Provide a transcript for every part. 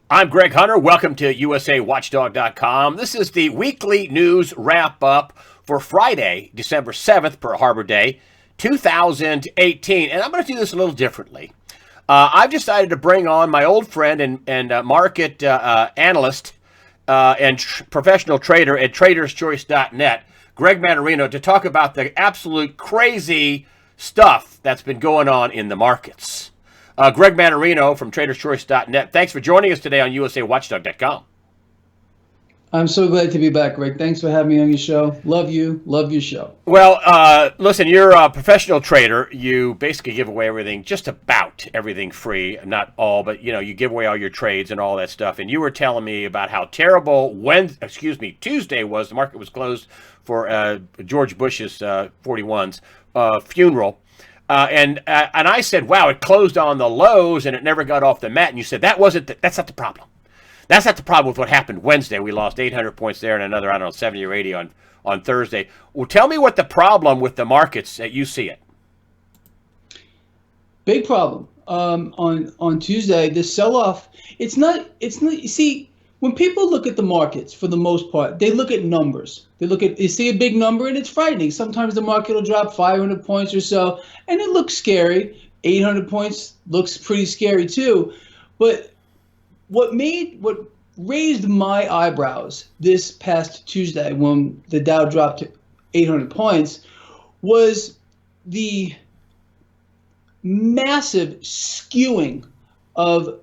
I'm Greg Hunter. Welcome to USAWatchdog.com. This is the weekly news wrap up for Friday, December 7th, per Harbor Day, 2018. And I'm going to do this a little differently. I've decided to bring on my old friend and market analyst and professional trader at traderschoice.net, Greg Manarino, to talk about the absolute crazy stuff that's been going on in the markets. Greg Manarino from traderschoice.net. Thanks for joining us today on USAWatchdog.com. I'm so glad to be back, Greg. Thanks for having me on your show. Love you. Love your show. Well, listen, you're a professional trader. You basically give away everything, just about everything free. Not all, but, you give away all your trades and all that stuff. And you were telling me about how terrible Tuesday was. The market was closed for George Bush's 41's funeral. And I said, wow, it closed on the lows and it never got off the mat. And you said that's not the problem. That's not the problem with what happened Wednesday. We lost 800 points there and another, 70 or 80 on Thursday. Well, tell me what the problem with the markets that you see it. Big problem. On Tuesday, the sell-off, it's not, you see, when people look at the markets, for the most part, they look at numbers. They see a big number and it's frightening. Sometimes the market will drop 500 points or so, and it looks scary. 800 points looks pretty scary too. But what raised my eyebrows this past Tuesday when the Dow dropped to 800 points was the massive skewing of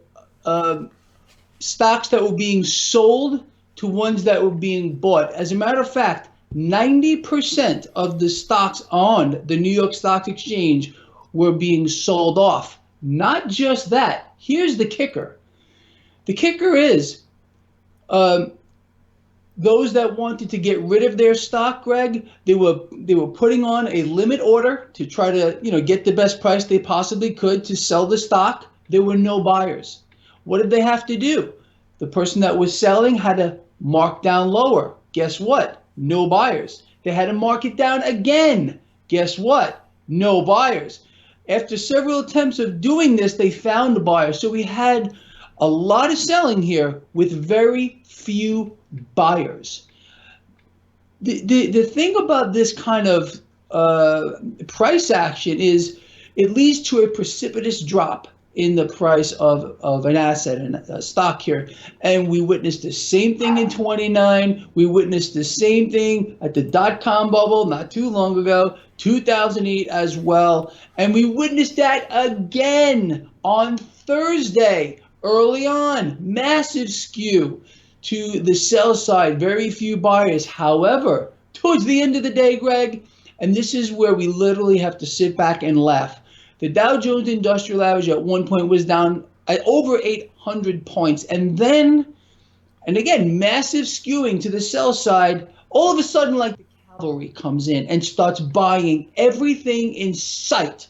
stocks that were being sold to ones that were being bought. As a matter of fact, 90% of the stocks on the New York Stock Exchange were being sold off. Not just that. Here's the kicker. The kicker is those that wanted to get rid of their stock, Greg, they were putting on a limit order to try to get the best price they possibly could to sell the stock. There were no buyers. What did they have to do? The person that was selling had to mark down lower. Guess what? No buyers. They had to mark it down again. Guess what? No buyers. After several attempts of doing this, they found a buyer. So we had a lot of selling here with very few buyers. The thing about this kind of price action is it leads to a precipitous drop in the price of an asset and a stock here. And we witnessed the same thing in 29. We witnessed the same thing at the dot-com bubble not too long ago, 2008 as well. And we witnessed that again on Thursday, early on. Massive skew to the sell side, very few buyers. However, towards the end of the day, Greg, and this is where we literally have to sit back and laugh. The Dow Jones Industrial Average at one point was down at over 800 points. And again, massive skewing to the sell side. All of a sudden, like the cavalry comes in and starts buying everything in sight.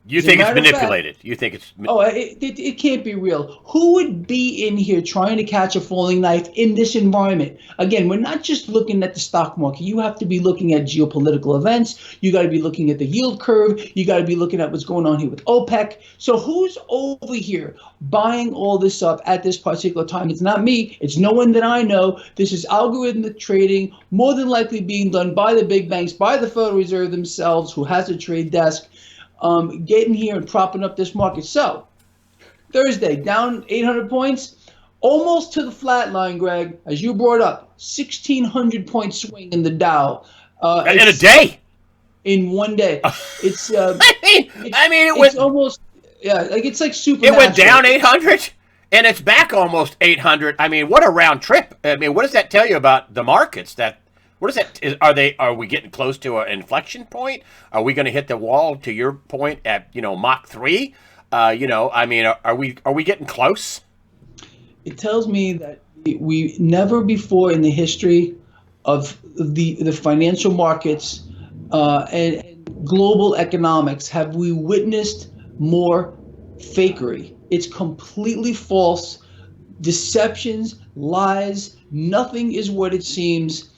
You think it's manipulated? You think it's... it can't be real. Who would be in here trying to catch a falling knife in this environment? Again, we're not just looking at the stock market. You have to be looking at geopolitical events. You got to be looking at the yield curve. You got to be looking at what's going on here with OPEC. So who's over here buying all this up at this particular time? It's not me. It's no one that I know. This is algorithmic trading, more than likely being done by the big banks, by the Federal Reserve themselves, who has a trade desk. Getting here and propping up this market. So, Thursday, down 800 points, almost to the flat line, Greg, as you brought up, 1,600 point swing in the Dow. in a day? In one day. It's, it went almost, it's like supernatural. It went down 800 and it's back almost 800. I mean, what a round trip. I mean, what does that tell you about the markets? What is that? Are we getting close to an inflection point? Are we going to hit the wall, to your point, at Mach 3? Are we getting close? It tells me that we never before in the history of the financial markets and global economics have we witnessed more fakery. It's completely false. Deceptions, lies, nothing is what it seems.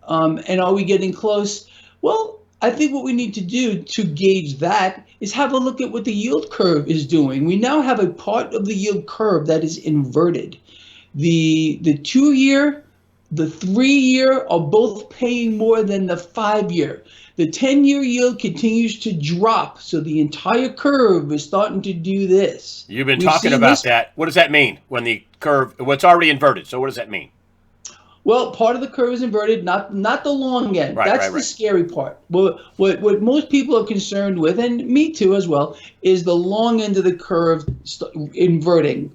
And are we getting close? Well, I think what we need to do to gauge that is have a look at what the yield curve is doing. We now have a part of the yield curve that is inverted. The 2 year, the 3 year are both paying more than the 5 year. The 10-year yield continues to drop, so the entire curve is starting to do this. You've been We've talking seen about this. that. What does that mean when the curve? Well, it's already inverted. So what does that mean? Well, part of the curve is inverted, not the long end. Right, That's right, the right. scary part. What most people are concerned with, and me too as well, is the long end of the curve inverting.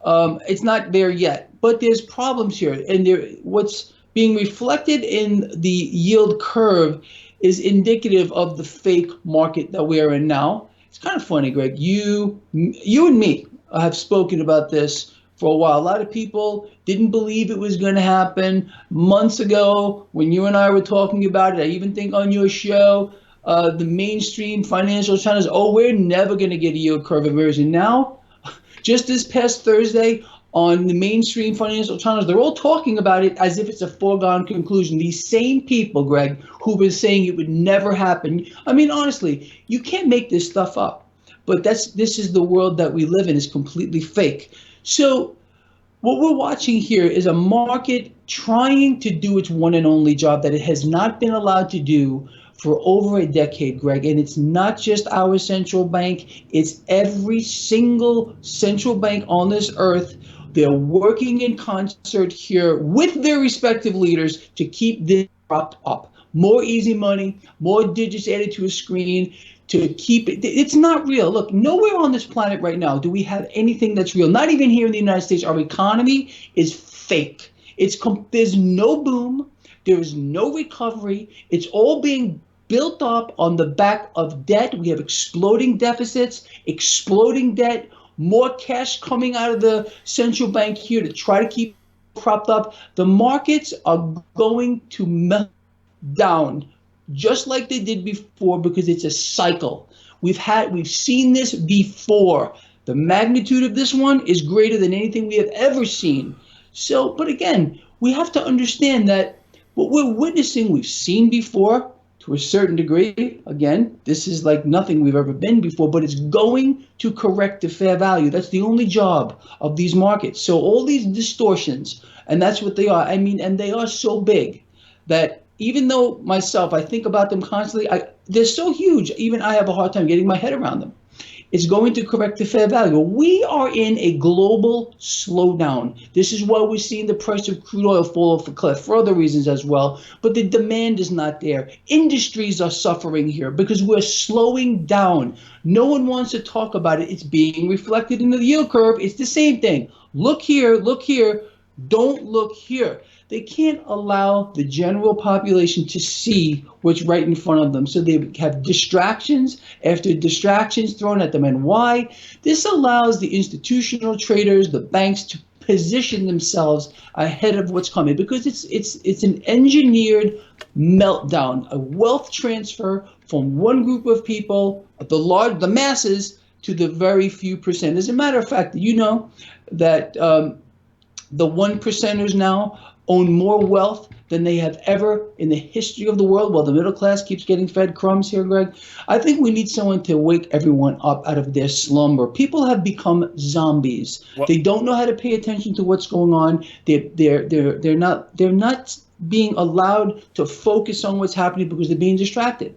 It's not there yet, but there's problems here, and what's being reflected in the yield curve is indicative of the fake market that we are in now. It's kind of funny, Greg. You and me have spoken about this for a while. A lot of people didn't believe it was going to happen months ago when you and I were talking about it. I even think on your show, the mainstream financial channels, oh, we're never going to get a yield curve inversion. Now, just this past Thursday on the mainstream financial channels, they're all talking about it as if it's a foregone conclusion. These same people, Greg, who've been saying it would never happen. I mean, honestly, you can't make this stuff up. But this is the world that we live in, is completely fake. So what we're watching here is a market trying to do its one and only job that it has not been allowed to do for over a decade, Greg. And it's not just our central bank, it's every single central bank on this earth. They're working in concert here with their respective leaders to keep this propped up. More easy money, more digits added to a screen to keep it. It's not real. Look, nowhere on this planet right now do we have anything that's real. Not even here in the United States. Our economy is fake. There's no boom. There is no recovery. It's all being built up on the back of debt. We have exploding deficits, exploding debt, more cash coming out of the central bank here to try to keep propped up. The markets are going to melt down just like they did before because it's a cycle. We've seen this before. The magnitude of this one is greater than anything we have ever seen. So, but again, we have to understand that what we're witnessing, we've seen before to a certain degree. Again, this is like nothing we've ever been before, but it's going to correct the fair value. That's the only job of these markets. So all these distortions, and that's what they are. I mean, and they are so big that even though myself, I think about them constantly, they're so huge, even I have a hard time getting my head around them. It's going to correct the fair value. We are in a global slowdown. This is why we're seeing the price of crude oil fall off a cliff for other reasons as well. But the demand is not there. Industries are suffering here because we're slowing down. No one wants to talk about it. It's being reflected in the yield curve. It's the same thing. Look here, don't look here. They can't allow the general population to see what's right in front of them. So they have distractions after distractions thrown at them. And why? This allows the institutional traders, the banks, to position themselves ahead of what's coming because it's an engineered meltdown, a wealth transfer from one group of people, the masses, to the very few percent. As a matter of fact, you know that the 1%ers now own more wealth than they have ever in the history of the world, while the middle class keeps getting fed crumbs here, Greg. I think we need someone to wake everyone up out of their slumber. People have become zombies. Well, They don't know how to pay attention to what's going on. They're not being allowed to focus on what's happening because they're being distracted.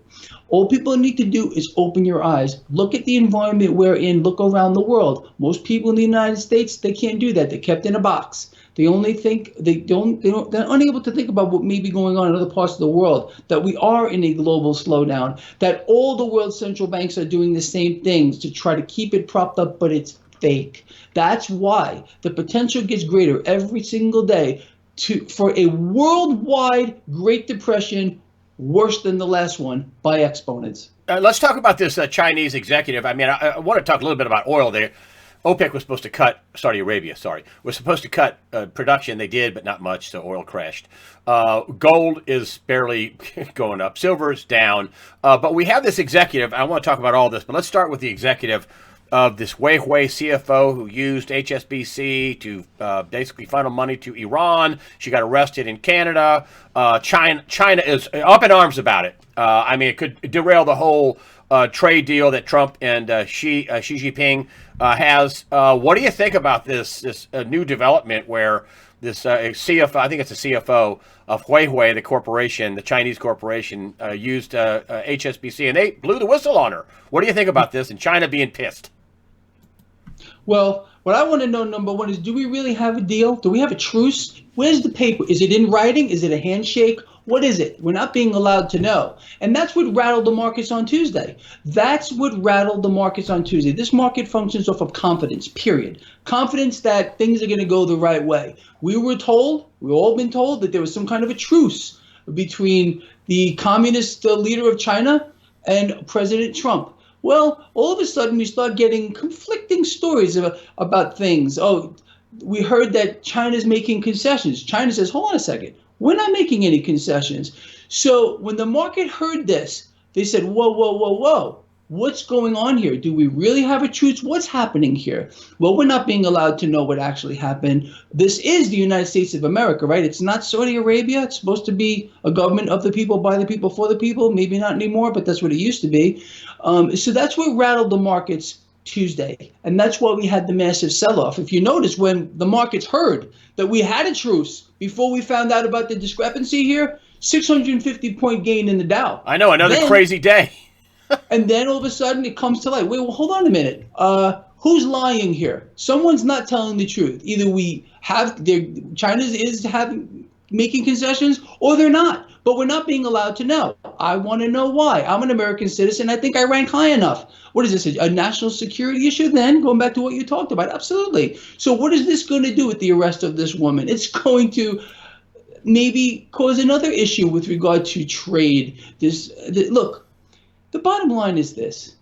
All people need to do is open your eyes. Look at the environment we're in. Look around the world. Most people in the United States, they can't do that. They're kept in a box. They only think they're unable to think about what may be going on in other parts of the world, that we are in a global slowdown, that all the world's central banks are doing the same things to try to keep it propped up, but it's fake. That's why the potential gets greater every single day for a worldwide Great Depression worse than the last one by exponents. Let's talk about this Chinese executive. I mean, I want to talk a little bit about oil there. OPEC was supposed to cut, Saudi Arabia, was supposed to cut production. They did, but not much, so oil crashed. Gold is barely going up. Silver is down. But we have this executive. I want to talk about all this, but let's start with the executive of this Huawei CFO who used HSBC to basically funnel money to Iran. She got arrested in Canada. China is up in arms about it. I mean, it could derail the whole trade deal that Trump and Xi Jinping has. What do you think about this new development where this CFO, I think it's a CFO of Huawei, the corporation, the Chinese corporation, used HSBC, and they blew the whistle on her. What do you think about this and China being pissed? Well, what I want to know, number one, is do we really have a deal? Do we have a truce? Where's the paper? Is it in writing? Is it a handshake? What is it? We're not being allowed to know. And that's what rattled the markets on Tuesday. That's what rattled the markets on Tuesday. This market functions off of confidence, period. Confidence that things are going to go the right way. We've all been told that there was some kind of a truce between the communist leader of China and President Trump. Well, all of a sudden we start getting conflicting stories about things. Oh, we heard that China's making concessions. China says, hold on a second, we're not making any concessions. So when the market heard this, they said, whoa, whoa, whoa, whoa. What's going on here? Do we really have a truce? What's happening here? Well, we're not being allowed to know what actually happened. This is the United States of America, right? It's not Saudi Arabia. It's supposed to be a government of the people, by the people, for the people. Maybe not anymore, but that's what it used to be. So that's what rattled the markets Tuesday. And that's why we had the massive sell-off. If you notice, when the markets heard that we had a truce before we found out about the discrepancy here, 650-point gain in the Dow. I know, another crazy day. And then all of a sudden it comes to light. Wait, well, hold on a minute. Who's lying here? Someone's not telling the truth. Either China is making concessions, or they're not. But we're not being allowed to know. I want to know why. I'm an American citizen. I think I rank high enough. What is this, a national security issue then? Going back to what you talked about. Absolutely. So what is this going to do with the arrest of this woman? It's going to maybe cause another issue with regard to trade. Look. The bottom line is this.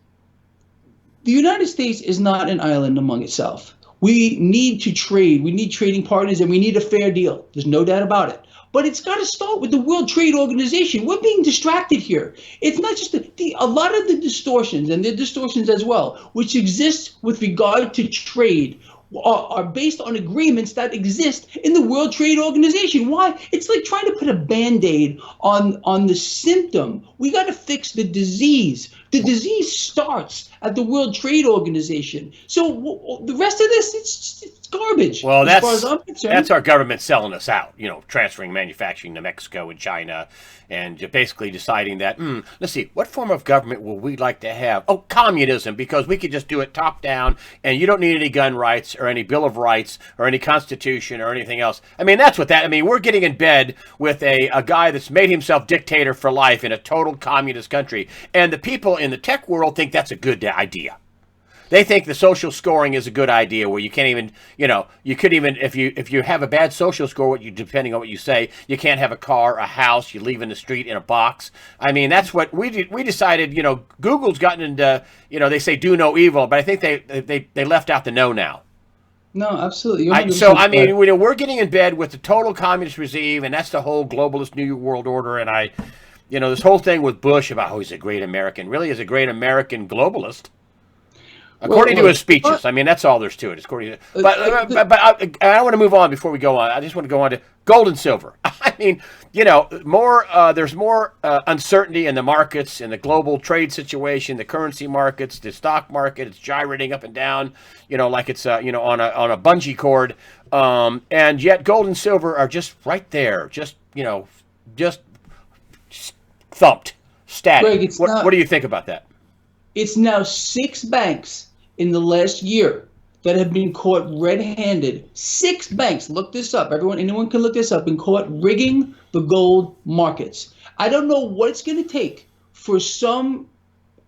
The United States is not an island among itself. We need to trade. We need trading partners, and we need a fair deal. There's no doubt about it. But it's got to start with the World Trade Organization. We're being distracted here. It's not just a lot of the distortions, and the distortions as well, which exist with regard to trade, are based on agreements that exist in the World Trade Organization. Why? It's like trying to put a Band-Aid on the symptom. We got to fix the disease. The disease starts at the World Trade Organization. So the rest of this, it's garbage. Well, that's our government selling us out, transferring manufacturing to Mexico and China, and basically deciding that, let's see, what form of government will we like to have? Oh, communism, because we could just do it top down, and you don't need any gun rights or any Bill of Rights or any Constitution or anything else. I mean, that's what we're getting in bed with a guy that's made himself dictator for life in a total communist country, and the people in the tech world think that's a good idea. They think the social scoring is a good idea, where you can't even, you could even, if you have a bad social score, depending on what you say, you can't have a car, a house, you leave in the street in a box. I mean, that's what we decided. Google's gotten into, they say do no evil, but I think they left out the no now. No, absolutely. We're getting in bed with the total communist regime, and that's the whole globalist New World Order. And this whole thing with Bush about, he's a great American, really is a great American globalist. According to his speeches. That's all there's to it. But I want to move on before we go on. I just want to go on to gold and silver. There's more uncertainty in the markets, in the global trade situation, the currency markets, the stock market. It's gyrating up and down, like it's on a bungee cord. And yet gold and silver are just right there, just thumped, static. Greg, what do you think about that? It's now 6 banks in the last year that have been caught red-handed. 6 banks, look this up. Anyone can look this up, been caught rigging the gold markets. I don't know what it's going to take for some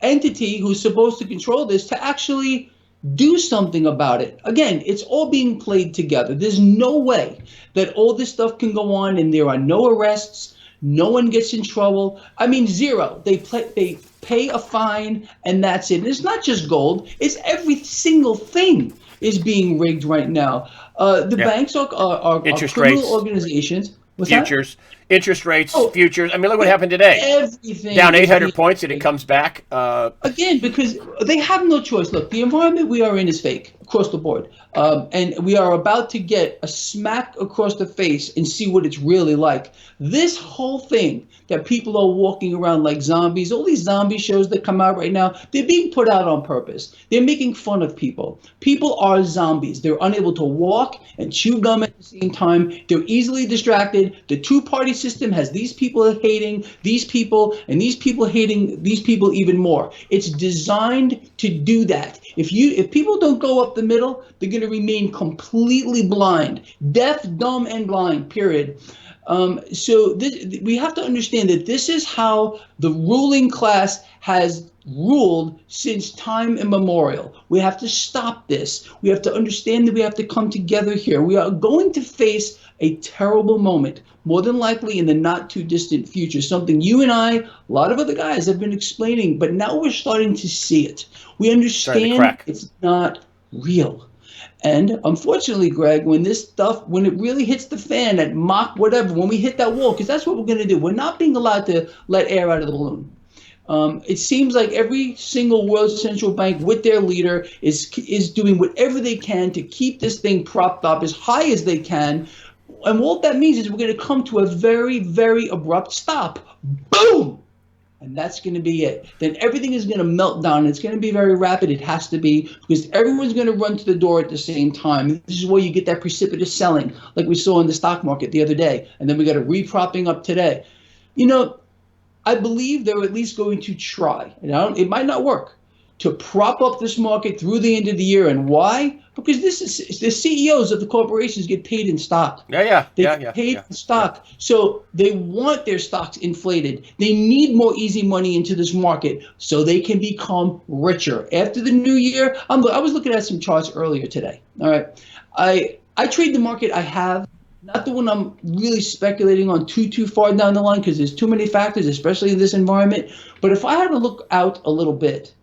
entity who's supposed to control this to actually do something about it. Again, it's all being played together. There's no way that all this stuff can go on and there are no arrests. No one gets in trouble. Zero. They pay a fine, and that's it. And it's not just gold. It's every single thing is being rigged right now. Banks are criminal organizations. Futures, interest rates, futures. Look what happened today. Everything down 800 points, and it comes back. Again, because they have no choice. Look, the environment we are in is fake. across the board. And we are about to get a smack across the face and see what it's really like. This whole thing that people are walking around like zombies, all these zombie shows that come out right now, they're being put out on purpose. They're making fun of people. People are zombies. They're unable to walk and chew gum at the same time. They're easily distracted. The two-party system has these people hating these people and these people hating these people even more. It's designed to do that. If people don't go up the middle, they're going to remain completely blind, deaf, dumb, and blind, period. So we have to understand that this is how the ruling class has ruled since time immemorial. We have to stop this. We have to understand that we have to come together here. We are going to face a terrible moment, more than likely in the not too distant future, something you and I, a lot of other guys have been explaining, but now we're starting to see it. We understand it's not real. And unfortunately, Greg, when it really hits the fan at Mach whatever, when we hit that wall, because that's what we're going to do. We're not being allowed to let air out of the balloon. It seems like every single world central bank with their leader is doing whatever they can to keep this thing propped up as high as they can. And what that means is we're going to come to a very, very abrupt stop. Boom! And that's going to be it. Then everything is going to melt down. It's going to be very rapid. It has to be, because everyone's going to run to the door at the same time. This is where you get that precipitous selling, like we saw in the stock market the other day. And then we got a repropping up today. You know, I believe they're at least going to try, and it might not work, to prop up this market through the end of the year. And why? Because the CEOs of the corporations get paid in stock. They get paid in stock. So they want their stocks inflated. They need more easy money into this market so they can become richer. After the new year, I was looking at some charts earlier today. All right. I trade the market I have. Not the one I'm really speculating on too far down the line, because there's too many factors, especially in this environment. But if I had to look out a little bit,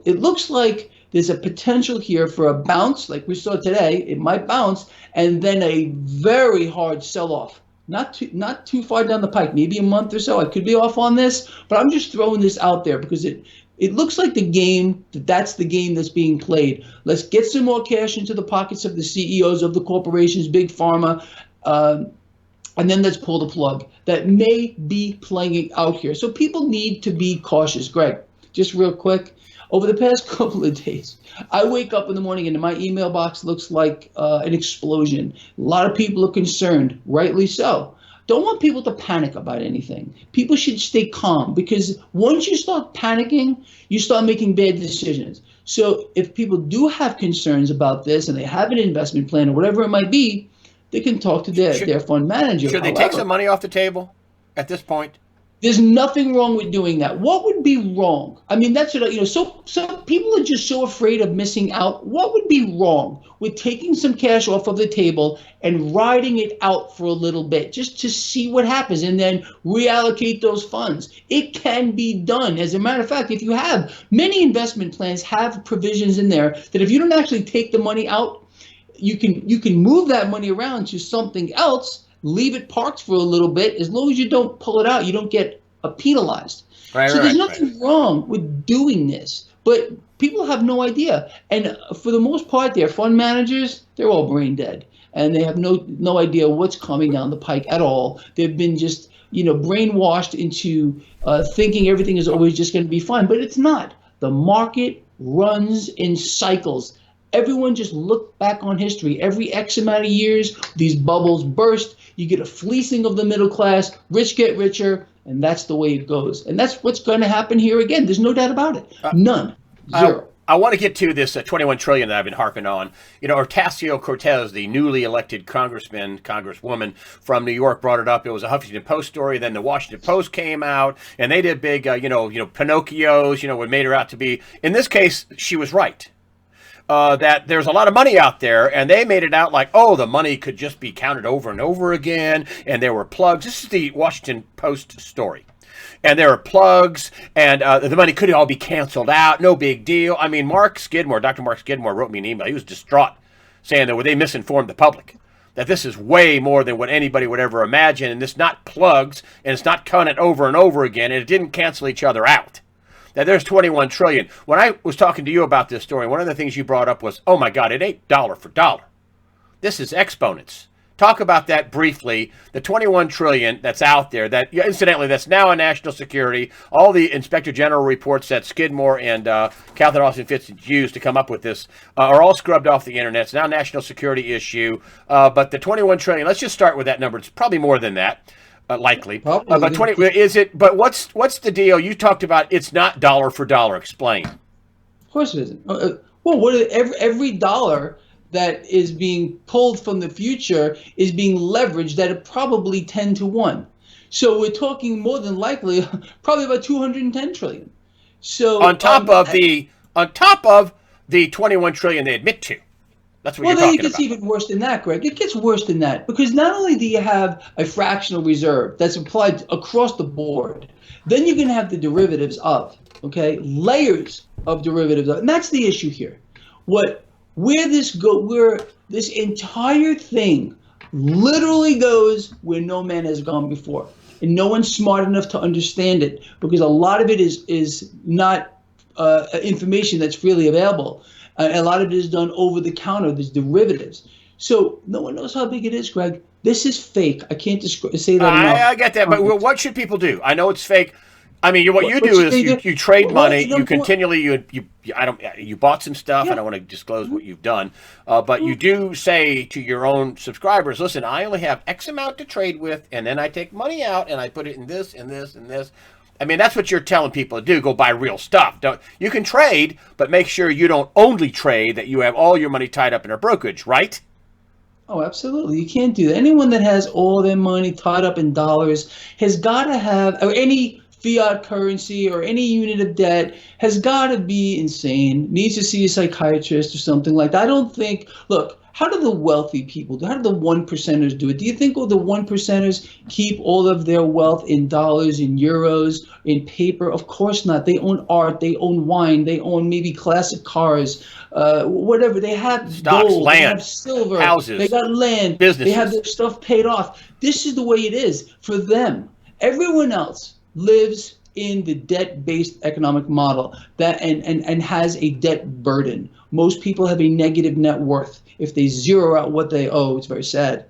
it looks like there's a potential here for a bounce, like we saw today. It might bounce, and then a very hard sell-off. Not too far down the pike, maybe a month or so. I could be off on this, but I'm just throwing this out there because it looks like that's the game that's being played. Let's get some more cash into the pockets of the CEOs of the corporations, big pharma, and then let's pull the plug. That may be playing out here. So people need to be cautious. Greg, just real quick. Over the past couple of days, I wake up in the morning and my email box looks like an explosion. A lot of people are concerned, rightly so. Don't want people to panic about anything. People should stay calm, because once you start panicking, you start making bad decisions. So if people do have concerns about this and they have an investment plan or whatever it might be, they can talk to their fund manager. Should they take some money off the table at this point? There's nothing wrong with doing that. What would be wrong? I mean, that's what, so people are just so afraid of missing out. What would be wrong with taking some cash off of the table and riding it out for a little bit just to see what happens and then reallocate those funds? It can be done. As a matter of fact, if you have many investment plans have provisions in there that if you don't actually take the money out, you can move that money around to something else. Leave it parked for a little bit. As long as you don't pull it out, you don't get penalized. So there's nothing wrong with doing this, but people have no idea. And for the most part, their fund managers, they're all brain dead, and they have no idea what's coming down the pike at all. They've been just brainwashed into thinking everything is always just going to be fine, but it's not. The market runs in cycles. Everyone just look back on history. Every X amount of years, these bubbles burst. You get a fleecing of the middle class, rich get richer, and that's the way it goes. And that's what's going to happen here again. There's no doubt about it. None. Zero. I want to get to this 21 trillion that I've been harping on. Ocasio-Cortez, the newly elected congresswoman from New York, brought it up. It was a Huffington Post story. Then the Washington Post came out, and they did big, Pinocchios, what made her out to be. In this case, she was right. That there's a lot of money out there, and they made it out like, the money could just be counted over and over again, and there were plugs. This is the Washington Post story. And there are plugs, and the money could all be canceled out. No big deal. I mean, Dr. Mark Skidmore wrote me an email. He was distraught, saying that they misinformed the public, that this is way more than what anybody would ever imagine, and it's not plugs, and it's not counted over and over again, and it didn't cancel each other out. that there's 21 trillion. When I was talking to you about this story, one of the things you brought up was, oh my God, it ain't dollar for dollar. This is exponents. Talk about that briefly. The 21 trillion that's out there, that incidentally, that's now a national security. All the Inspector General reports that Skidmore and Catherine Austin Fitts used to come up with this are all scrubbed off the internet. It's now a national security issue. But the 21 trillion, let's just start with that number. It's probably more than that. Likely, but 20 is it? But what's the deal? You talked about it's not dollar for dollar. Explain. Of course it isn't. Well, every dollar that is being pulled from the future is being leveraged at probably 10 to 1. So we're talking more than likely probably about 210 trillion. So on top of the 21 trillion they admit to. That's what you're talking about. Well, then it gets even worse than that, Greg. It gets worse than that because not only do you have a fractional reserve that's applied across the board, then you're going to have the derivatives of, okay, layers of derivatives of, and that's the issue here. Where this entire thing literally goes where no man has gone before, and no one's smart enough to understand it because a lot of it is not information that's freely available. A lot of it is done over the counter. There's derivatives. So no one knows how big it is, Greg. This is fake. I can't say that enough. I get that, but what should people do? I know it's fake. I mean, what you do is you trade money. You continually you bought some stuff. I don't want to disclose what you've done, but you do say to your own subscribers, listen, I only have X amount to trade with, and then I take money out and I put it in this and this and this. I mean, that's what you're telling people to do. Go buy real stuff. You can trade, but make sure you don't only trade, that you have all your money tied up in a brokerage, right? Oh, absolutely. You can't do that. Anyone that has all their money tied up in dollars has got to have, or any fiat currency or any unit of debt has got to be insane, needs to see a psychiatrist or something like that. I don't think, look, how do the wealthy people do? How do the 1%ers do it? Do you think all the 1%ers keep all of their wealth in dollars, in euros, in paper? Of course not. They own art. They own wine. They own maybe classic cars, whatever. They have stocks, gold. land, they have silver. houses. They got land. Businesses. They have their stuff paid off. This is the way it is for them. Everyone else lives in the debt-based economic model that and has a debt burden. Most people have a negative net worth. If they zero out what they owe, it's very sad,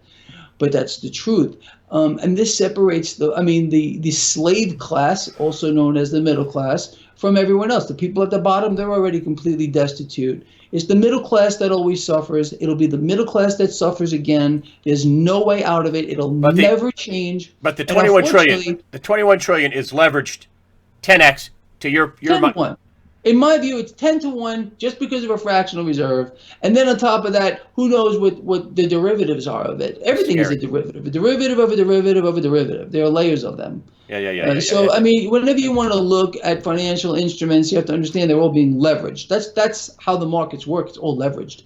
but that's the truth. And this separates the slave class, also known as the middle class, from everyone else. The people at the bottom, they're already completely destitute. It's the middle class that always suffers. It'll be the middle class that suffers again. There's no way out of it. It'll never change. But the 21 trillion is leveraged 10x to your 10 money. to 1. In my view, it's 10 to 1 just because of a fractional reserve. And then on top of that, who knows what the derivatives are of it. Everything is a derivative. A derivative of a derivative of a derivative. There are layers of them. I mean, whenever you want to look at financial instruments, you have to understand they're all being leveraged. That's how the markets work. It's all leveraged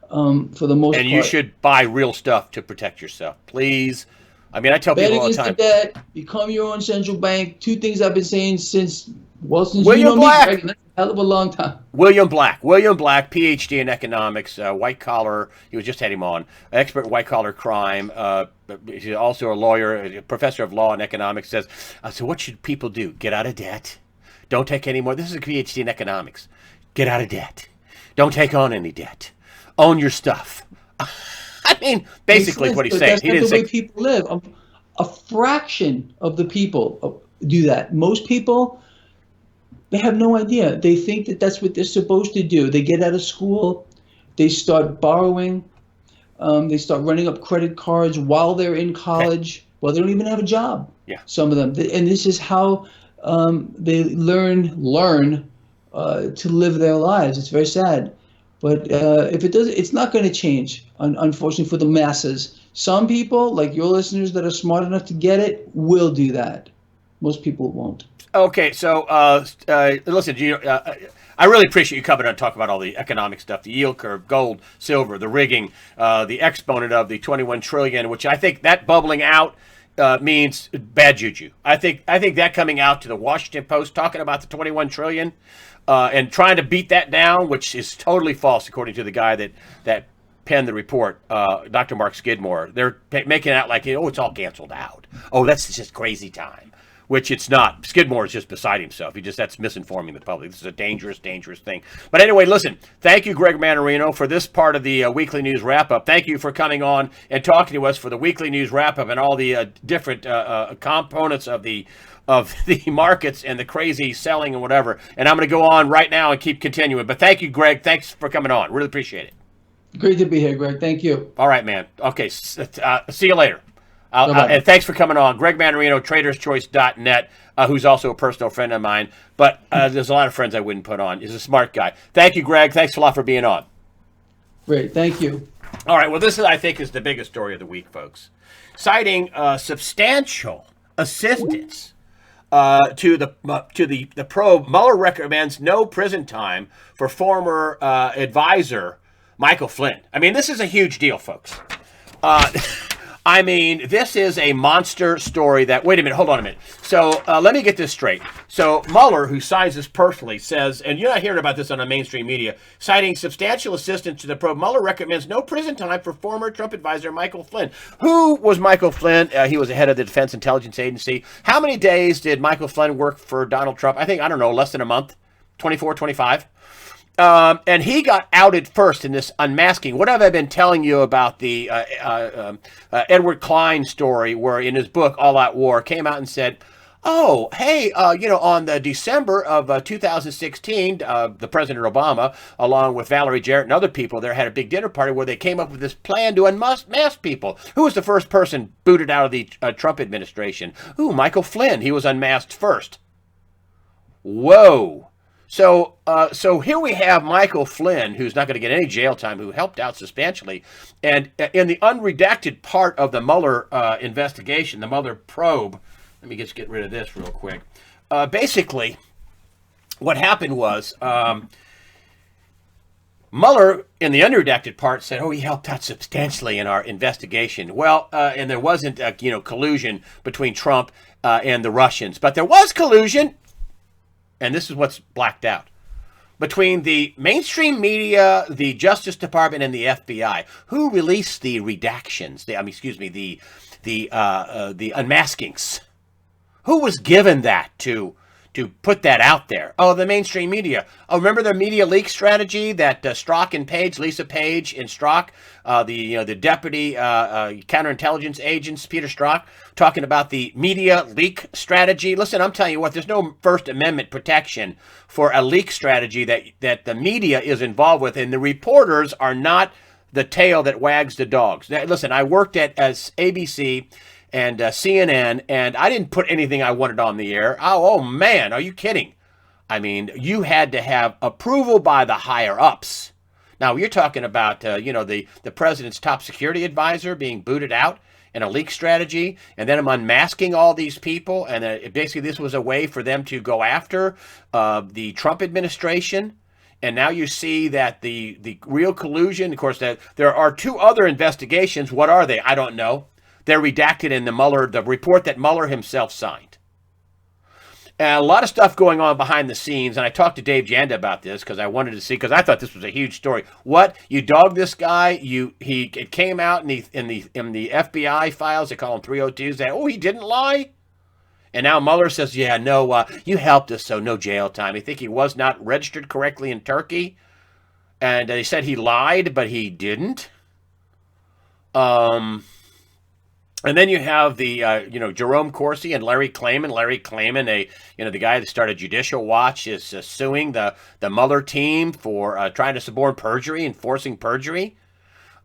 for the most part. And you should buy real stuff to protect yourself, please. I mean, I tell people all the time. Bet against the debt, become your own central bank. Two things I've been saying since William Black. That's a hell of a long time. William Black, PhD in economics, white collar. You just had him on, expert in white collar crime. He's also a lawyer, a professor of law and economics. Says, so what should people do? Get out of debt. Don't take any more. This is a PhD in economics. Get out of debt. Don't take on any debt. Own your stuff. I mean, basically what he's saying. That's not the way people live. A fraction of the people do that. Most people, they have no idea. They think that that's what they're supposed to do. They get out of school, they start borrowing, they start running up credit cards while they're in college. Okay. Well, they don't even have a job. Yeah. Some of them, and this is how they learn to live their lives. It's very sad, but if it does, it's not going to change. Unfortunately, for the masses, some people, like your listeners, that are smart enough to get it, will do that. Most people won't. Okay, so listen, I really appreciate you coming on and talk about all the economic stuff, the yield curve, gold, silver, the rigging, the exponent of the 21 trillion, which I think that bubbling out means bad juju. I think that coming out to the Washington Post talking about the 21 trillion and trying to beat that down, which is totally false according to the guy that penned the report, Dr. Mark Skidmore. They're making it out like, it's all canceled out. Oh, that's just crazy time. which it's not. Skidmore is just beside himself. That's misinforming the public. This is a dangerous, dangerous thing. But anyway, listen, thank you, Greg Manarino, for this part of the Weekly News Wrap-Up. Thank you for coming on and talking to us for the Weekly News Wrap-Up and all the different components of the markets and the crazy selling and whatever. And I'm going to go on right now and keep continuing. But thank you, Greg. Thanks for coming on. Really appreciate it. Great to be here, Greg. Thank you. All right, man. Okay, see you later. And thanks for coming on. Greg Manarino, traderschoice.net, who's also a personal friend of mine. But there's a lot of friends I wouldn't put on. He's a smart guy. Thank you, Greg. Thanks a lot for being on. Great. Thank you. All right. Well, this I think is the biggest story of the week, folks. Citing substantial assistance to the probe, Mueller recommends no prison time for former advisor Michael Flynn. I mean, this is a huge deal, folks. I mean, this is a monster story that, wait a minute, hold on a minute. So let me get this straight. So Mueller, who signs this personally, says, and you're not hearing about this on the mainstream media, citing substantial assistance to the probe, Mueller recommends no prison time for former Trump advisor Michael Flynn. Who was Michael Flynn? He was the head of the Defense Intelligence Agency. How many days did Michael Flynn work for Donald Trump? I don't know, less than a month, 24, 25. And he got outed first in this unmasking. What have I been telling you about the Edward Klein story, where in his book, All Out War, came out and said, oh, hey, on the December of 2016, the President Obama, along with Valerie Jarrett and other people there, had a big dinner party where they came up with this plan to unmask people. Who was the first person booted out of the Trump administration? Ooh, Michael Flynn. He was unmasked first. Whoa. So here we have Michael Flynn, who's not going to get any jail time, who helped out substantially. And in the unredacted part of the Mueller investigation, the Mueller probe, let me just get rid of this real quick. Basically, what happened was Mueller, in the unredacted part, said, oh, he helped out substantially in our investigation. Well, and there wasn't, collusion between Trump and the Russians. But there was collusion. And this is what's blacked out, between the mainstream media, the Justice Department, and the FBI. Who released the redactions? The unmaskings. Who was given that to put that out there? Oh, the mainstream media. Oh, remember the media leak strategy that Strzok and Page, Lisa Page and Strzok, the deputy counterintelligence agents, Peter Strzok, talking about the media leak strategy. Listen, I'm telling you what, there's no First Amendment protection for a leak strategy that the media is involved with, and the reporters are not the tail that wags the dogs. Now, listen, I worked at ABC and CNN, and I didn't put anything I wanted on the air. Oh man, are you kidding? I mean, you had to have approval by the higher ups. Now, you're talking about, the president's top security advisor being booted out in a leak strategy, and then I'm unmasking all these people, and basically this was a way for them to go after the Trump administration. And now you see that the real collusion, of course, that there are two other investigations. What are they? I don't know. They're redacted in the report that Mueller himself signed. And a lot of stuff going on behind the scenes, and I talked to Dave Janda about this because I wanted to see, because I thought this was a huge story. What? You dogged this guy? It came out in the FBI files. They call them 302s. That he didn't lie. And now Mueller says, yeah, no, you helped us, so no jail time. I think he was not registered correctly in Turkey, and they said he lied, but he didn't. And then you have the, Jerome Corsi and Larry Klayman. Larry Klayman, the guy that started Judicial Watch, is suing the Mueller team for trying to suborn perjury and forcing perjury.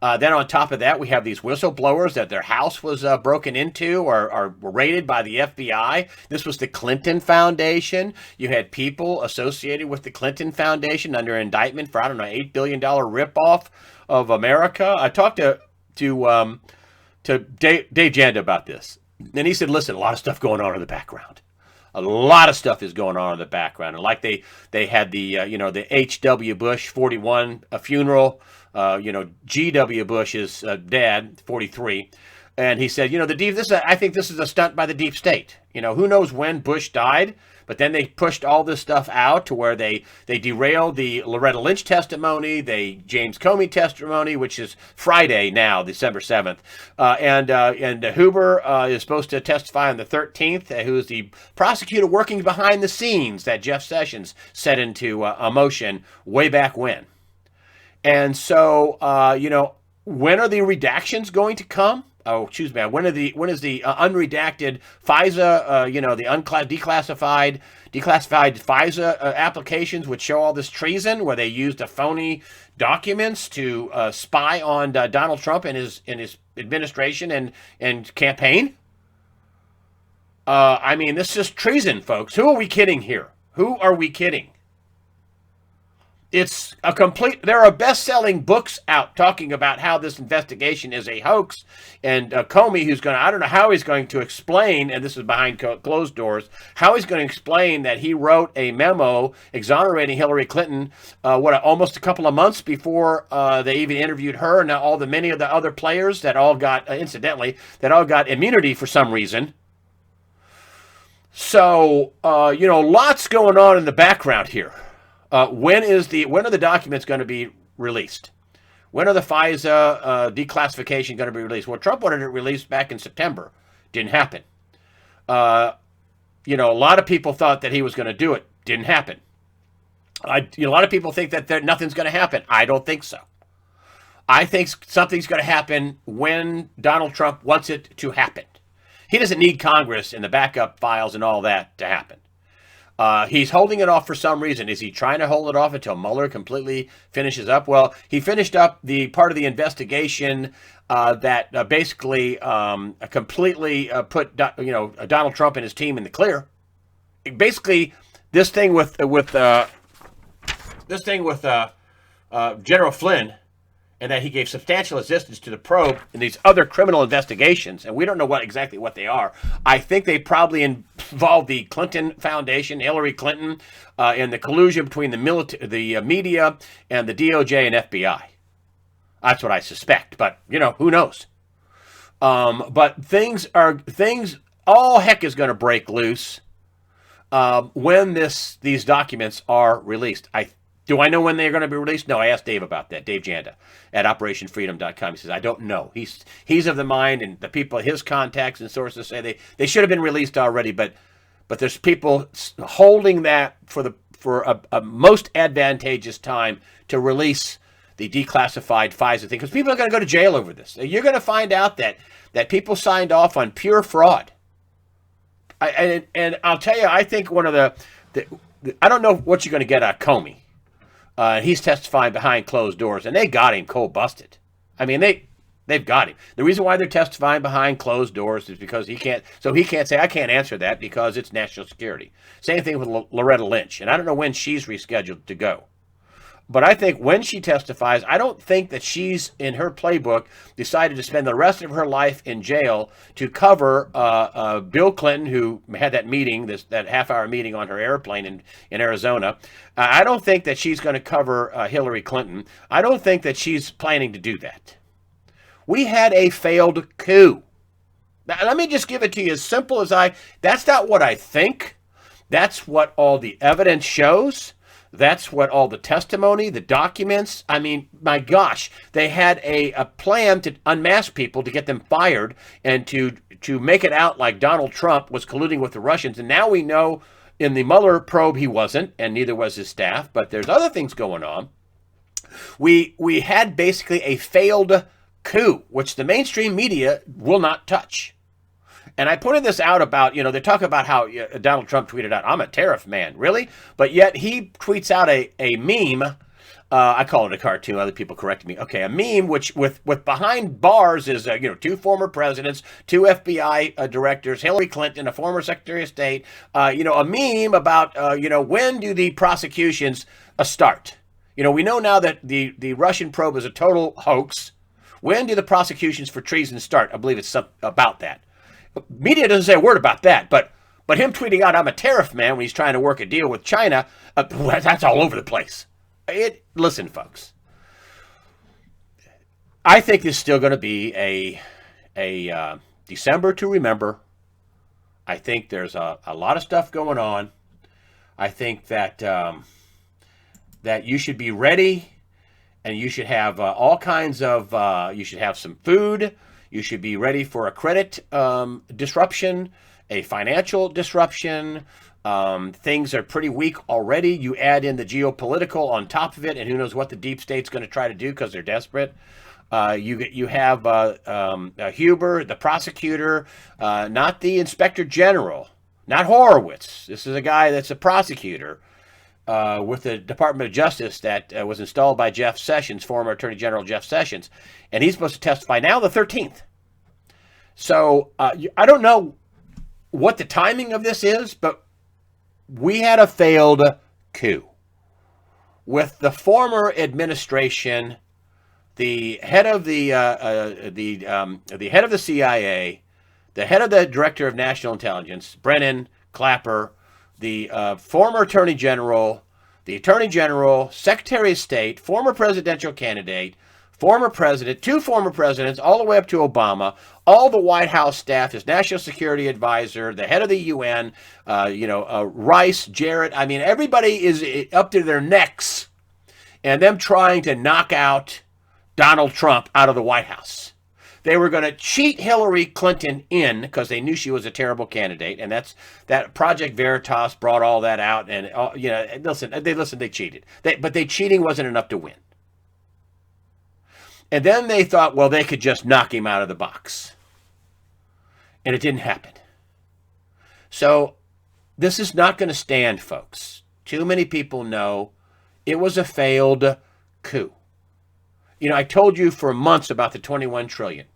Then on top of that, we have these whistleblowers that their house was broken into or were raided by the FBI. This was the Clinton Foundation. You had people associated with the Clinton Foundation under indictment for, $8 billion ripoff of America. I talked to Dave Janda about this. And he said, listen, a lot of stuff going on in the background. A lot of stuff is going on in the background. And like they had the H.W. Bush 41 funeral, G.W. Bush's dad, 43. And he said, I think this is a stunt by the deep state. Who knows when Bush died, but then they pushed all this stuff out to where they derailed the Loretta Lynch testimony, the James Comey testimony, which is Friday now, December 7th. And Huber is supposed to testify on the 13th, who is the prosecutor working behind the scenes that Jeff Sessions set into a motion way back when. And so, when are the redactions going to come? Oh, excuse me. When is the unredacted FISA, the declassified FISA applications, which show all this treason, where they used the phony documents to spy on Donald Trump and his administration and campaign? This is treason, folks. Who are we kidding here? Who are we kidding? It's a complete. There are best-selling books out talking about how this investigation is a hoax, and Comey, I don't know how he's going to explain, and this is behind closed doors, how he's going to explain that he wrote a memo exonerating Hillary Clinton, almost a couple of months before they even interviewed her, and now many of the other players that all got, incidentally, immunity for some reason. So, lots going on in the background here. When are the documents going to be released? When are the FISA declassification going to be released? Well, Trump wanted it released back in September. Didn't happen. A lot of people thought that he was going to do it. Didn't happen. A lot of people think that nothing's going to happen. I don't think so. I think something's going to happen when Donald Trump wants it to happen. He doesn't need Congress and the backup files and all that to happen. He's holding it off for some reason. Is he trying to hold it off until Muller completely finishes up? Well, he finished up the part of the investigation that basically completely put Donald Trump and his team in the clear. Basically, this thing with General Flynn, and that he gave substantial assistance to the probe in these other criminal investigations, and we don't know exactly what they are. I think they probably involve the Clinton Foundation, Hillary Clinton, and the collusion between the media and the DOJ and FBI. That's what I suspect, but who knows? But things, all heck is going to break loose when these documents are released. Do I know when they're going to be released? No, I asked Dave about that, Dave Janda at OperationFreedom.com. He says, I don't know. He's of the mind, and the people, his contacts and sources say they should have been released already, but there's people holding that for a most advantageous time to release the declassified FISA thing, because people are going to go to jail over this. You're going to find out that people signed off on pure fraud. And I'll tell you, I think one of I don't know what you're going to get out of Comey. He's testifying behind closed doors, and they got him cold busted. They've got him. The reason why they're testifying behind closed doors is because he can't say, I can't answer that because it's national security. Same thing with Loretta Lynch, and I don't know when she's rescheduled to go. But I think when she testifies, I don't think that she's, in her playbook, decided to spend the rest of her life in jail to cover Bill Clinton, who had that meeting, that half-hour meeting on her airplane in Arizona. I don't think that she's going to cover Hillary Clinton. I don't think that she's planning to do that. We had a failed coup. Now, let me just give it to you as simple as that's not what I think. That's what all the evidence shows. That's what all the testimony, the documents, my gosh, they had a plan to unmask people, to get them fired, and to make it out like Donald Trump was colluding with the Russians. And now we know in the Muller probe he wasn't, and neither was his staff, but there's other things going on. We had basically a failed coup, which the mainstream media will not touch. And I pointed this out about, they talk about how Donald Trump tweeted out, I'm a tariff man. Really? But yet he tweets out a meme. I call it a cartoon. Other people correct me. Okay, a meme which with behind bars is, two former presidents, two FBI directors, Hillary Clinton, a former Secretary of State, a meme about, when do the prosecutions start? We know now that the Russian probe is a total hoax. When do the prosecutions for treason start? I believe it's about that. Media doesn't say a word about that, but him tweeting out, I'm a tariff man, when he's trying to work a deal with China, that's all over the place. Listen, folks, I think there's still going to be a December to remember. I think there's a lot of stuff going on. I think that that you should be ready, and you should have all kinds of. You should have some food. You should be ready for a credit disruption, a financial disruption. Things are pretty weak already. You add in the geopolitical on top of it, and who knows what the deep state's going to try to do because they're desperate. You have Huber, the prosecutor, not the inspector general, not Horowitz. This is a guy that's a prosecutor with the Department of Justice that was installed by Jeff Sessions, former Attorney General Jeff Sessions, and he's supposed to testify now the 13th. So I don't know what the timing of this is, but we had a failed coup with the former administration, the head of the head of the CIA, the head of the Director of National Intelligence, Brennan, Clapper, the former Attorney General, Secretary of State, former presidential candidate, former president, two former presidents, all the way up to Obama, all the White House staff, his national security advisor, the head of the UN, Rice, Jarrett. I mean, everybody is up to their necks and them trying to knock out Donald Trump out of the White House. They were going to cheat Hillary Clinton in because they knew she was a terrible candidate, and that Project Veritas brought all that out. And they cheated. But cheating wasn't enough to win. And then they thought, well, they could just knock him out of the box. And it didn't happen. So this is not going to stand, folks. Too many people know it was a failed coup. I told you for months about the 21 trillion.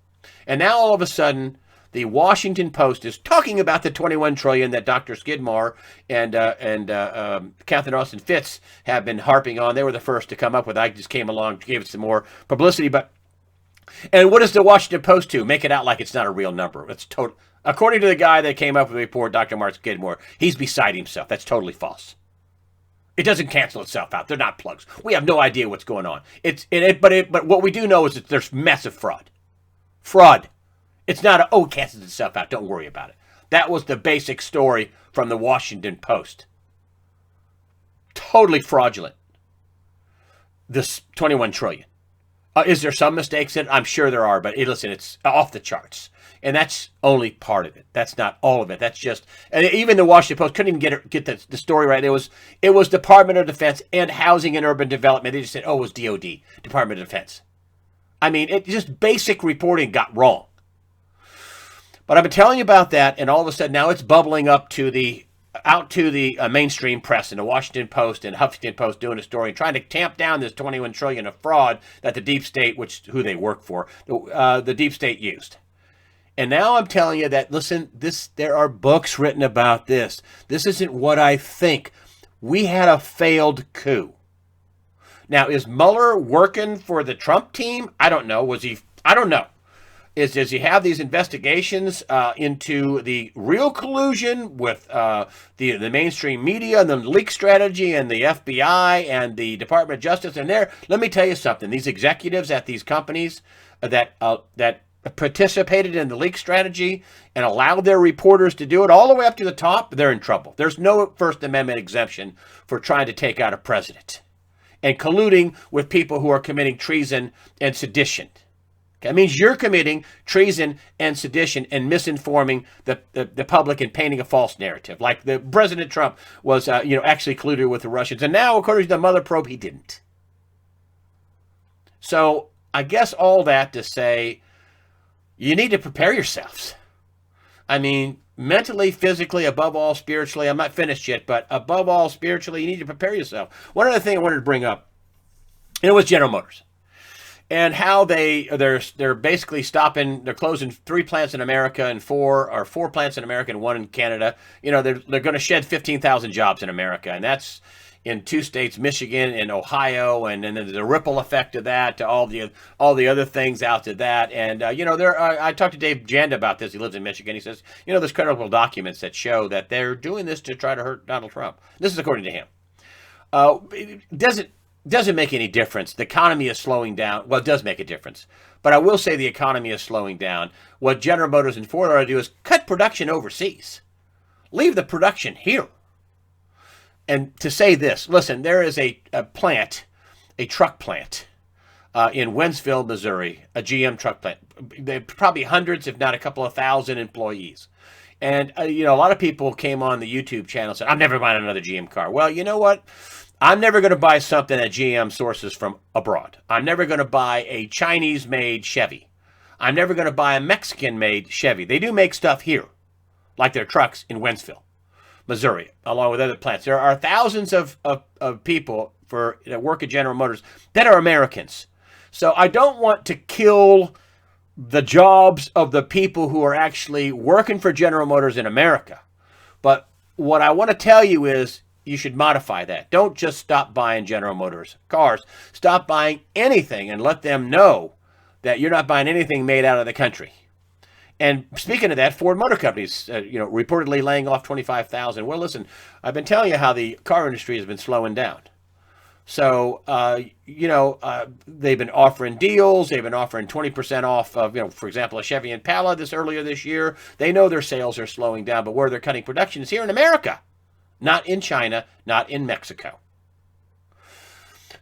And now all of a sudden, the Washington Post is talking about the 21 trillion that Dr. Skidmore and Catherine Austin Fitts have been harping on. They were the first to come up with it. I just came along, gave it some more publicity. And what does the Washington Post do? Make it out like it's not a real number. It's total. According to the guy that came up with the report, Dr. Mark Skidmore, he's beside himself. That's totally false. It doesn't cancel itself out. They're not plugs. We have no idea what's going on. But what we do know is that there's massive fraud. Fraud. It's not it cancels itself out. Don't worry about it. That was the basic story from the Washington Post. Totally fraudulent. This 21 trillion. Is there some mistakes in it? I'm sure there are, but listen, it's off the charts. And that's only part of it. That's not all of it. That's just, and even the Washington Post couldn't even get the story right. It was Department of Defense and Housing and Urban Development. They just said, it was DOD, Department of Defense. I mean, it just basic reporting got wrong. But I've been telling you about that, and all of a sudden now it's bubbling up to the mainstream press and the Washington Post and Huffington Post doing a story trying to tamp down this 21 trillion of fraud that the deep state, who they work for, the deep state used. And now I'm telling you that, listen, there are books written about this. This isn't what I think. We had a failed coup. Now, is Muller working for the Trump team? I don't know. I don't know. Does he have these investigations into the real collusion with the mainstream media and the leak strategy and the FBI and the Department of Justice? And let me tell you something. These executives at these companies that participated in the leak strategy and allowed their reporters to do it all the way up to the top, they're in trouble. There's no First Amendment exemption for trying to take out a president and colluding with people who are committing treason and sedition. That means you're committing treason and sedition and misinforming the public and painting a false narrative. Like the President Trump was, actually colluded with the Russians. And now, according to the Mueller probe, he didn't. So I guess all that to say, you need to prepare yourselves. I mean, mentally, physically, above all, spiritually. I'm not finished yet, but above all, spiritually, you need to prepare yourself. One other thing I wanted to bring up, was General Motors. And how they're basically they're closing 3 plants in America and 4 plants in America and 1 in Canada. They're going to shed 15,000 jobs in America, and that's in 2 states, Michigan and Ohio, and then there's a ripple effect of that to all the other things out to that. And I talked to Dave Janda about this. He lives in Michigan. He says, there's credible documents that show that they're doing this to try to hurt Donald Trump. This is according to him. doesn't make any difference. The economy is slowing down. Well, it does make a difference. But I will say the economy is slowing down. What General Motors and Ford ought to do is cut production overseas. Leave the production here. And to say this, listen, there is a plant, a truck plant in Wentzville, Missouri, a GM truck plant. They probably hundreds, if not a couple of thousand employees. And, a lot of people came on the YouTube channel and said, I'm never buying another GM car. Well, you know what? I'm never going to buy something that GM sources from abroad. I'm never going to buy a Chinese-made Chevy. I'm never going to buy a Mexican-made Chevy. They do make stuff here, like their trucks in Wentzville, Missouri, along with other plants. There are thousands of people that work at General Motors that are Americans. So I don't want to kill the jobs of the people who are actually working for General Motors in America. But what I want to tell you is you should modify that. Don't just stop buying General Motors cars. Stop buying anything and let them know that you're not buying anything made out of the country. And speaking of that, Ford Motor Company's, reportedly laying off 25,000. Well, listen, I've been telling you how the car industry has been slowing down. So, they've been offering deals. They've been offering 20% off of, for example, a Chevy Impala earlier this year. They know their sales are slowing down, but where they're cutting production is here in America, not in China, not in Mexico.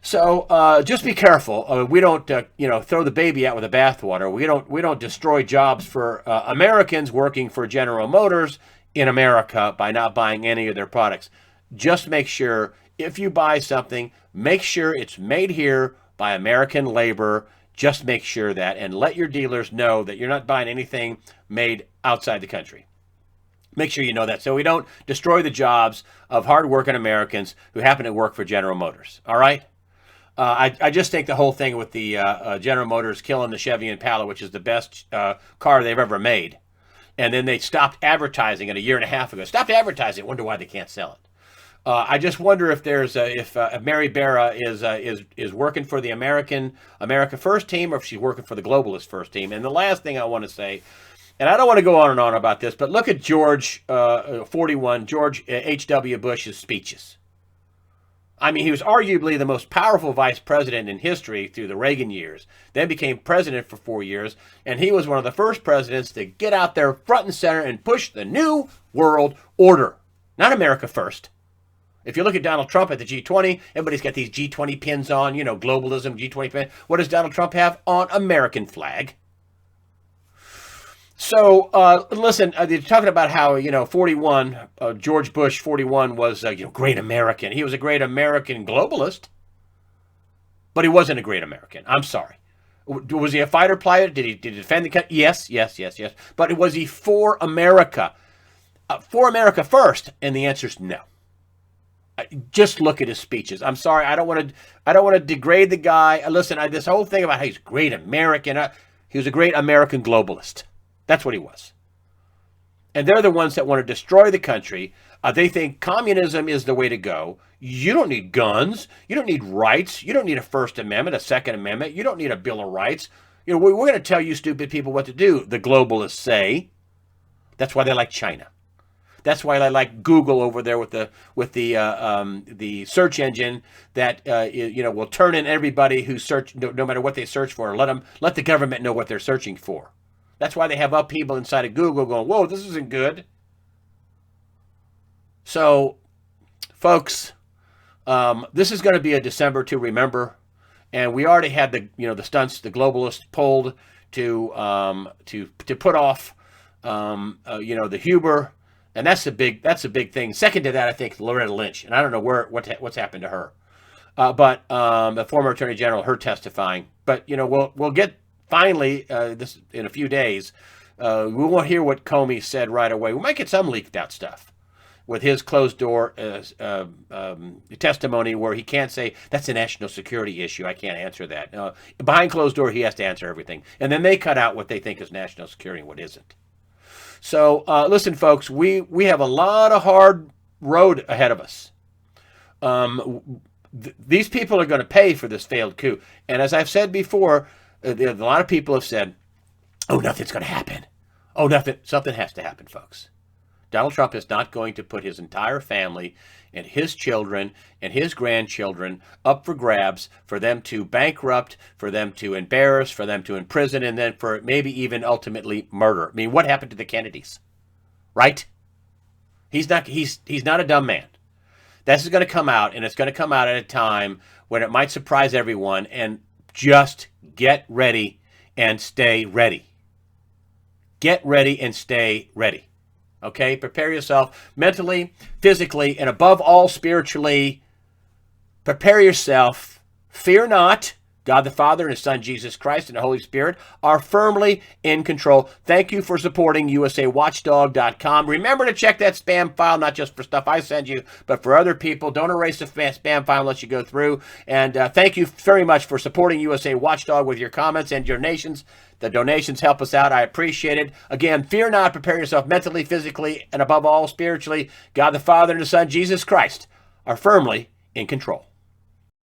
So just be careful. We don't, throw the baby out with the bathwater. We don't destroy jobs for Americans working for General Motors in America by not buying any of their products. Just make sure if you buy something, make sure it's made here by American labor. Just make sure that, and let your dealers know that you're not buying anything made outside the country. Make sure you know that so we don't destroy the jobs of hardworking Americans who happen to work for General Motors. All right? I just think the whole thing with the General Motors killing the Chevy Impala, which is the best car they've ever made, and then they stopped advertising it a year and a half ago. Stopped advertising it. Wonder why they can't sell it. I just wonder if if Mary Barra is working for the America First team, or if she's working for the Globalist First team. And the last thing I want to say, and I don't want to go on and on about this, but look at George H.W. Bush's speeches. I mean, he was arguably the most powerful vice president in history through the Reagan years, then became president for 4 years, and he was one of the first presidents to get out there front and center and push the new world order, not America First. If you look at Donald Trump at the G20, everybody's got these G20 pins on, globalism, G20 pin. What does Donald Trump have? On American flag. So, listen, they're talking about how, George Bush 41 was, great American. He was a great American globalist, but he wasn't a great American. I'm sorry. Was he a fighter pilot? Did he defend the country? Yes. But was he for America? For America first? And the answer is no. Just look at his speeches. I'm sorry. I don't want to degrade the guy. Listen, this whole thing about how he's a great American. He was a great American globalist. That's what he was. And they're the ones that want to destroy the country. They think communism is the way to go. You don't need guns. You don't need rights. You don't need a First Amendment, a Second Amendment. You don't need a Bill of Rights. We're going to tell you stupid people what to do, the globalists say. That's why they like China. That's why they like Google over there with the search engine that will turn in everybody who search no matter what they search for, and let the government know what they're searching for. That's why they have people inside of Google going, whoa, this isn't good. So, folks, this is going to be a December to remember, and we already had the stunts the globalists pulled to put off the Huber, and that's a big thing. Second to that, I think Loretta Lynch, and I don't know what's happened to her, but the former Attorney General, her testifying. But we'll get. Finally, this in a few days, we won't hear what Comey said right away. We might get some leaked out stuff with his closed door testimony where he can't say, that's a national security issue. I can't answer that. Behind closed door, he has to answer everything. And then they cut out what they think is national security and what isn't. So listen, folks, we have a lot of hard road ahead of us. These people are going to pay for this failed coup. And as I've said before, a lot of people have said, oh, nothing's going to happen. Oh, something has to happen, folks. Donald Trump is not going to put his entire family and his children and his grandchildren up for grabs, for them to bankrupt, for them to embarrass, for them to imprison, and then for maybe even ultimately murder. I mean, what happened to the Kennedys? Right? He's not a dumb man. This is going to come out, and it's going to come out at a time when it might surprise everyone, and just get ready and stay ready. Get ready and stay ready. Okay? Prepare yourself mentally, physically, and above all spiritually. Prepare yourself. Fear not. God the Father and His Son Jesus Christ and the Holy Spirit are firmly in control. Thank you for supporting USAWatchdog.com. Remember to check that spam file, not just for stuff I send you, but for other people. Don't erase the spam file unless you go through. And thank you very much for supporting USA Watchdog with your comments and your donations. The donations help us out. I appreciate it. Again, fear not. Prepare yourself mentally, physically, and above all spiritually. God the Father and the Son Jesus Christ are firmly in control.